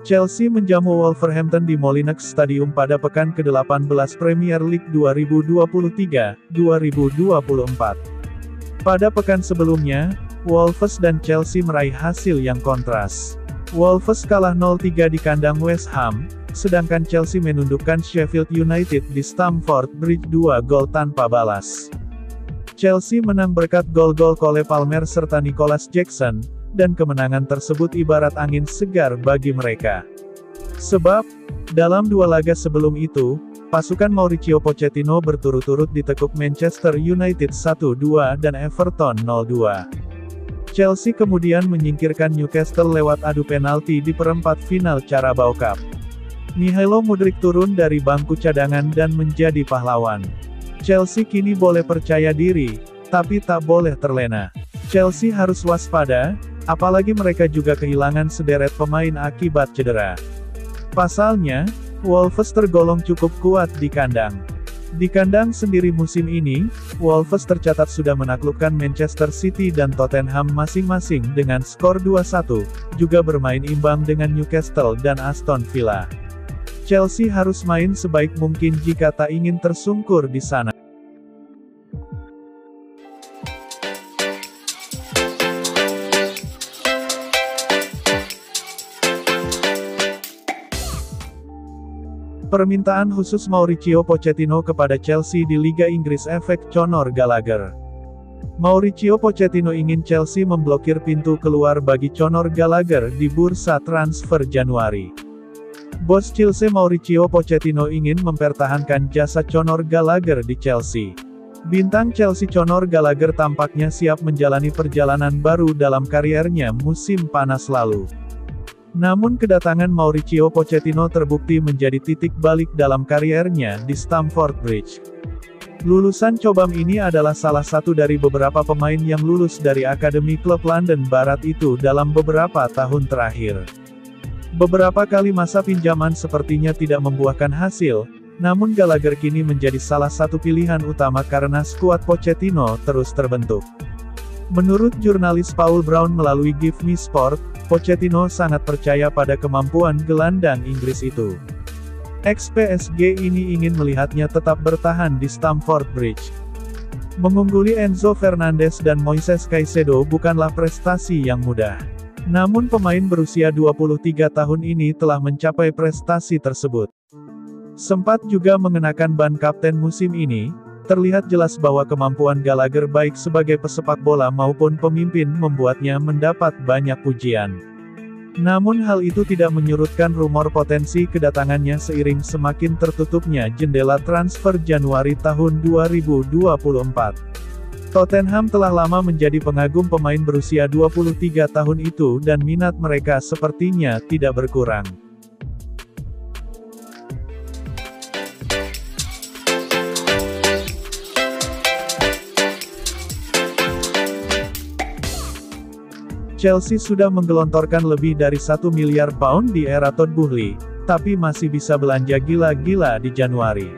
Chelsea menjamu Wolverhampton di Molineux Stadium pada pekan ke-18 Premier League 2023-2024. Pada pekan sebelumnya, Wolves dan Chelsea meraih hasil yang kontras. Wolves kalah 0-3 di kandang West Ham, sedangkan Chelsea menundukkan Sheffield United di Stamford Bridge 2 gol tanpa balas. Chelsea menang berkat gol-gol Cole Palmer serta Nicholas Jackson, dan kemenangan tersebut ibarat angin segar bagi mereka. Sebab, dalam dua laga sebelum itu, pasukan Mauricio Pochettino berturut-turut ditekuk Manchester United 1-2 dan Everton 0-2. Chelsea kemudian menyingkirkan Newcastle lewat adu penalti di perempat final Carabao Cup. Mihailo Mudryk turun dari bangku cadangan dan menjadi pahlawan. Chelsea kini boleh percaya diri, tapi tak boleh terlena. Chelsea harus waspada, apalagi mereka juga kehilangan sederet pemain akibat cedera. Pasalnya, Wolves tergolong cukup kuat di kandang. Di kandang sendiri musim ini, Wolves tercatat sudah menaklukkan Manchester City dan Tottenham masing-masing dengan skor 2-1, juga bermain imbang dengan Newcastle dan Aston Villa. Chelsea harus main sebaik mungkin jika tak ingin tersungkur di sana. Permintaan khusus Mauricio Pochettino kepada Chelsea di Liga Inggris efek Conor Gallagher. Mauricio Pochettino ingin Chelsea memblokir pintu keluar bagi Conor Gallagher di bursa transfer Januari. Bos Chelsea Mauricio Pochettino ingin mempertahankan jasa Conor Gallagher di Chelsea. Bintang Chelsea Conor Gallagher tampaknya siap menjalani perjalanan baru dalam kariernya musim panas lalu. Namun kedatangan Mauricio Pochettino terbukti menjadi titik balik dalam kariernya di Stamford Bridge. Lulusan Cobham ini adalah salah satu dari beberapa pemain yang lulus dari Akademi klub London Barat itu dalam beberapa tahun terakhir. Beberapa kali masa pinjaman sepertinya tidak membuahkan hasil, namun Gallagher kini menjadi salah satu pilihan utama karena skuad Pochettino terus terbentuk. Menurut jurnalis Paul Brown melalui Give Me Sport, Pochettino sangat percaya pada kemampuan gelandang Inggris itu. Ex-PSG ini ingin melihatnya tetap bertahan di Stamford Bridge. Mengungguli Enzo Fernandez dan Moises Caicedo bukanlah prestasi yang mudah. Namun pemain berusia 23 tahun ini telah mencapai prestasi tersebut. Sempat juga mengenakan ban kapten musim ini, terlihat jelas bahwa kemampuan Gallagher baik sebagai pesepak bola maupun pemimpin membuatnya mendapat banyak pujian. Namun hal itu tidak menyurutkan rumor potensi kedatangannya seiring semakin tertutupnya jendela transfer Januari tahun 2024. Tottenham telah lama menjadi pengagum pemain berusia 23 tahun itu dan minat mereka sepertinya tidak berkurang. Chelsea sudah menggelontorkan lebih dari 1 miliar pound di era Todd Boehly, tapi masih bisa belanja gila-gila di Januari.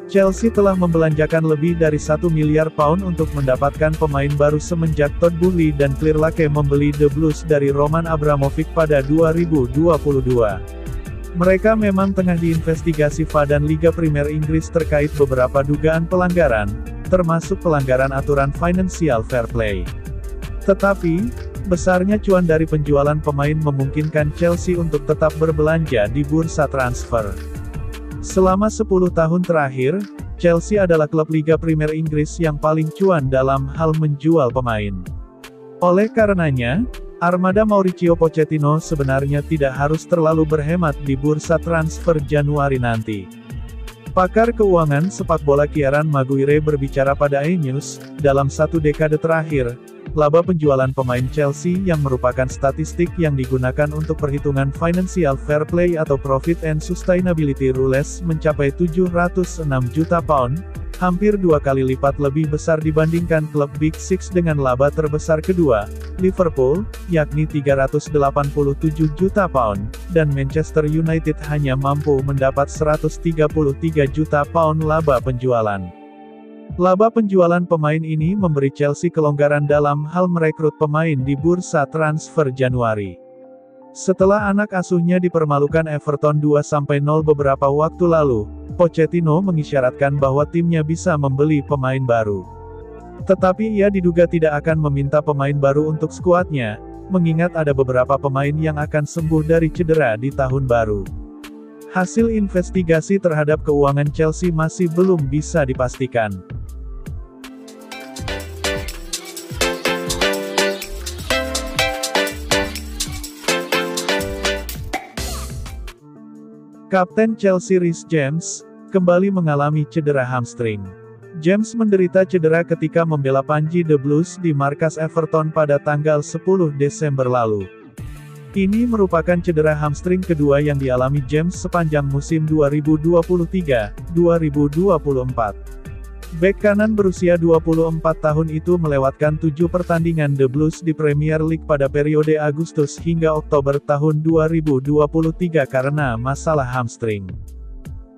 Chelsea telah membelanjakan lebih dari 1 miliar pound untuk mendapatkan pemain baru semenjak Todd Boehly dan Clearlake membeli The Blues dari Roman Abramovich pada 2022. Mereka memang tengah diinvestigasi FA dan Liga Primer Inggris terkait beberapa dugaan pelanggaran, termasuk pelanggaran aturan Financial Fair Play. Tetapi, besarnya cuan dari penjualan pemain memungkinkan Chelsea untuk tetap berbelanja di bursa transfer. Selama 10 tahun terakhir, Chelsea adalah klub Liga Primer Inggris yang paling cuan dalam hal menjual pemain. Oleh karenanya, armada Mauricio Pochettino sebenarnya tidak harus terlalu berhemat di bursa transfer Januari nanti. Pakar keuangan sepak bola Kieran Maguire berbicara pada iNews, dalam satu dekade terakhir, laba penjualan pemain Chelsea yang merupakan statistik yang digunakan untuk perhitungan Financial Fair Play atau Profit and Sustainability Rules mencapai 706 juta pound, hampir 2 kali lipat lebih besar dibandingkan klub Big Six dengan laba terbesar kedua, Liverpool, yakni 387 juta pound, dan Manchester United hanya mampu mendapat 133 juta pound laba penjualan. Laba penjualan pemain ini memberi Chelsea kelonggaran dalam hal merekrut pemain di bursa transfer Januari. Setelah anak asuhnya dipermalukan Everton 2-0 beberapa waktu lalu, Pochettino mengisyaratkan bahwa timnya bisa membeli pemain baru. Tetapi ia diduga tidak akan meminta pemain baru untuk skuadnya, mengingat ada beberapa pemain yang akan sembuh dari cedera di tahun baru. Hasil investigasi terhadap keuangan Chelsea masih belum bisa dipastikan. Kapten Chelsea Reece James kembali mengalami cedera hamstring. James menderita cedera ketika membela Panji The Blues di markas Everton pada tanggal 10 Desember lalu. Ini merupakan cedera hamstring kedua yang dialami James sepanjang musim 2023-2024. Bek kanan berusia 24 tahun itu melewatkan 7 pertandingan The Blues di Premier League pada periode Agustus hingga Oktober tahun 2023 karena masalah hamstring.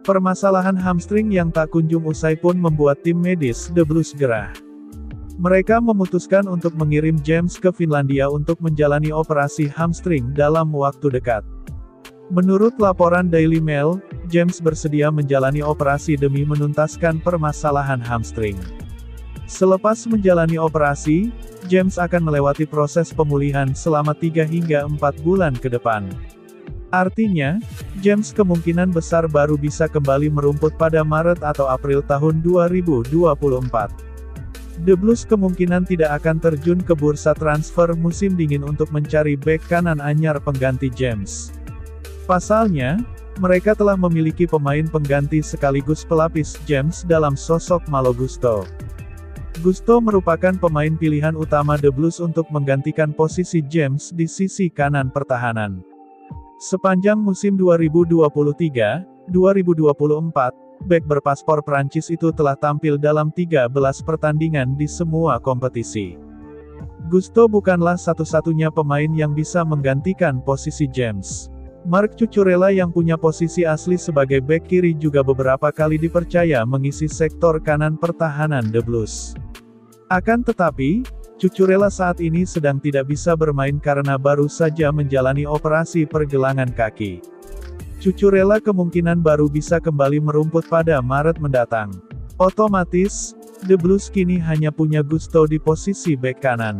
Permasalahan hamstring yang tak kunjung usai pun membuat tim medis The Blues gerah. Mereka memutuskan untuk mengirim James ke Finlandia untuk menjalani operasi hamstring dalam waktu dekat. Menurut laporan Daily Mail, James bersedia menjalani operasi demi menuntaskan permasalahan hamstring. Selepas menjalani operasi, James akan melewati proses pemulihan selama 3 hingga 4 bulan ke depan. Artinya, James kemungkinan besar baru bisa kembali merumput pada Maret atau April tahun 2024. The Blues kemungkinan tidak akan terjun ke bursa transfer musim dingin untuk mencari bek kanan anyar pengganti James. Pasalnya, mereka telah memiliki pemain pengganti sekaligus pelapis James dalam sosok Malo Gusto. Gusto merupakan pemain pilihan utama The Blues untuk menggantikan posisi James di sisi kanan pertahanan. Sepanjang musim 2023-2024, bek berpaspor Prancis itu telah tampil dalam 13 pertandingan di semua kompetisi. Gusto bukanlah satu-satunya pemain yang bisa menggantikan posisi James. Marc Cucurella yang punya posisi asli sebagai bek kiri juga beberapa kali dipercaya mengisi sektor kanan pertahanan The Blues. Akan tetapi, Cucurella saat ini sedang tidak bisa bermain karena baru saja menjalani operasi pergelangan kaki. Cucurella kemungkinan baru bisa kembali merumput pada Maret mendatang. Otomatis, The Blues kini hanya punya Gusto di posisi bek kanan.